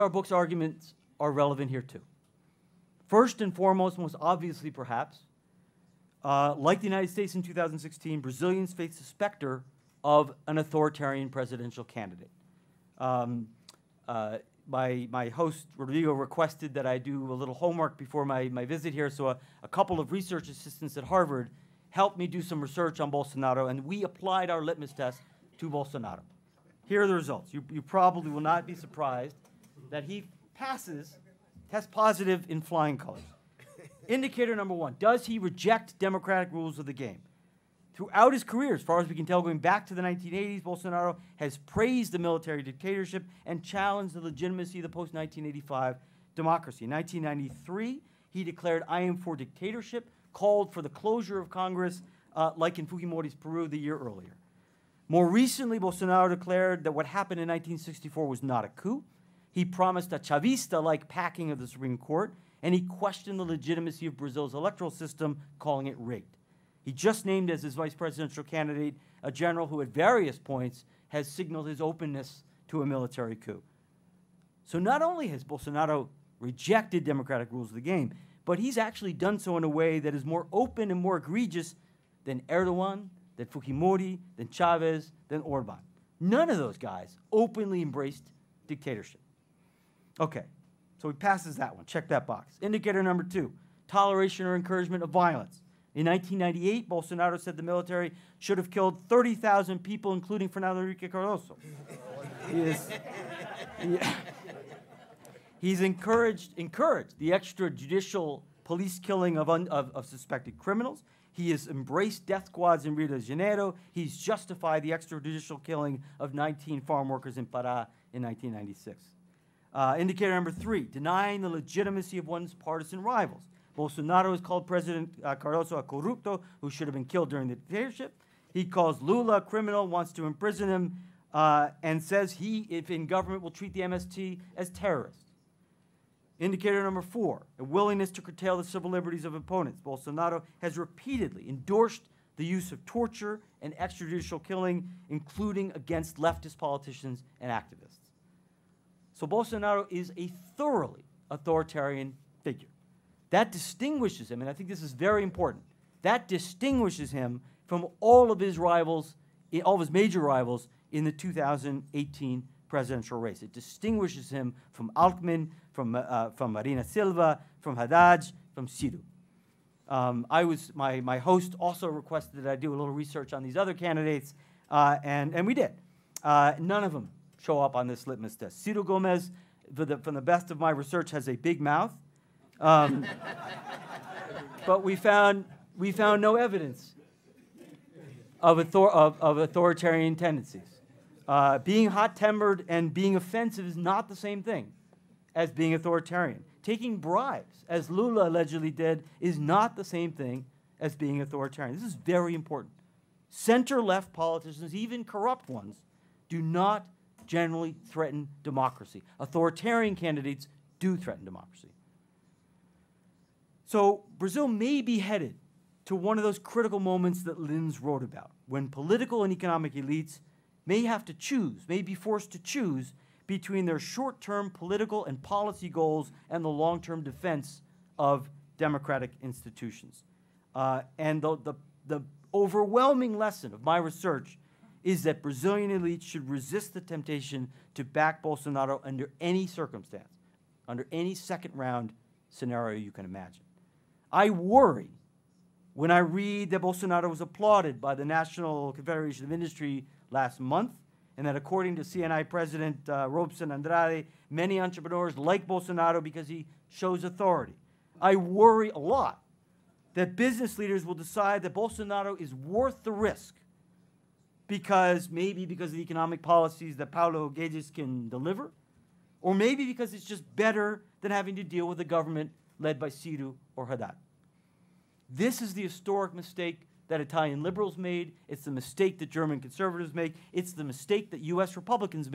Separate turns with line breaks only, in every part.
Our book's arguments are relevant here too. First and foremost, most obviously perhaps, like the United States in 2016, Brazilians face the specter of an authoritarian presidential candidate. My host, Rodrigo, requested that I do a little homework before my visit here, so a couple of research assistants at Harvard helped me do some research on Bolsonaro, and we applied our litmus test to Bolsonaro. Here are the results. You probably will not be surprised that he tests positive in flying colors. Indicator number one, does he reject democratic rules of the game? Throughout his career, as far as we can tell, going back to the 1980s, Bolsonaro has praised the military dictatorship and challenged the legitimacy of the post-1985 democracy. In 1993, he declared, "I am for dictatorship," called for the closure of Congress, like in Fujimori's Peru the year earlier. More recently, Bolsonaro declared that what happened in 1964 was not a coup. He promised a Chavista-like packing of the Supreme Court, and he questioned the legitimacy of Brazil's electoral system, calling it rigged. He just named as his vice presidential candidate a general who at various points has signaled his openness to a military coup. So not only has Bolsonaro rejected democratic rules of the game, but he's actually done so in a way that is more open and more egregious than Erdogan, than Fujimori, than Chavez, than Orban. None of those guys openly embraced dictatorship. Okay, so he passes that one. Check that box. Indicator number two, toleration or encouragement of violence. In 1998, Bolsonaro said the military should have killed 30,000 people, including Fernando Henrique Cardoso. He's encouraged the extrajudicial police killing of suspected criminals. He has embraced death squads in Rio de Janeiro. He's justified the extrajudicial killing of 19 farm workers in Pará in 1996. Indicator number three, denying the legitimacy of one's partisan rivals. Bolsonaro has called President Cardoso a corrupto who should have been killed during the dictatorship. He calls Lula a criminal, wants to imprison him, and says he, if in government, will treat the MST as terrorists. Indicator number four, a willingness to curtail the civil liberties of opponents. Bolsonaro has repeatedly endorsed the use of torture and extrajudicial killing, including against leftist politicians and activists. So Bolsonaro is a thoroughly authoritarian figure. That distinguishes him, and I think this is very important, that distinguishes him from all of his rivals, all of his major rivals in the 2018 presidential race. It distinguishes him from Alckmin, from Marina Silva, from Haddad, from Ciro. My host also requested that I do a little research on these other candidates, and we did. None of them show up on this litmus test. Ciro Gomes, from the best of my research, has a big mouth. But we found no evidence of authoritarian tendencies. Being hot-tempered and being offensive is not the same thing as being authoritarian. Taking bribes, as Lula allegedly did, is not the same thing as being authoritarian. This is very important. Center-left politicians, even corrupt ones, do not generally threaten democracy. Authoritarian candidates do threaten democracy. So Brazil may be headed to one of those critical moments that Linz wrote about, when political and economic elites may have to choose, may be forced to choose between their short-term political and policy goals and the long-term defense of democratic institutions. And the overwhelming lesson of my research is that Brazilian elites should resist the temptation to back Bolsonaro under any circumstance, under any second-round scenario you can imagine. I worry when I read that Bolsonaro was applauded by the National Confederation of Industry last month, and that according to CNI President Robson Andrade, many entrepreneurs like Bolsonaro because he shows authority. I worry a lot that business leaders will decide that Bolsonaro is worth the risk maybe because of the economic policies that Paulo Guedes can deliver, or maybe because it's just better than having to deal with a government led by Ciro or Haddad. This is the historic mistake that Italian liberals made. It's the mistake that German conservatives make. It's the mistake that U.S. Republicans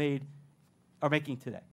are making today.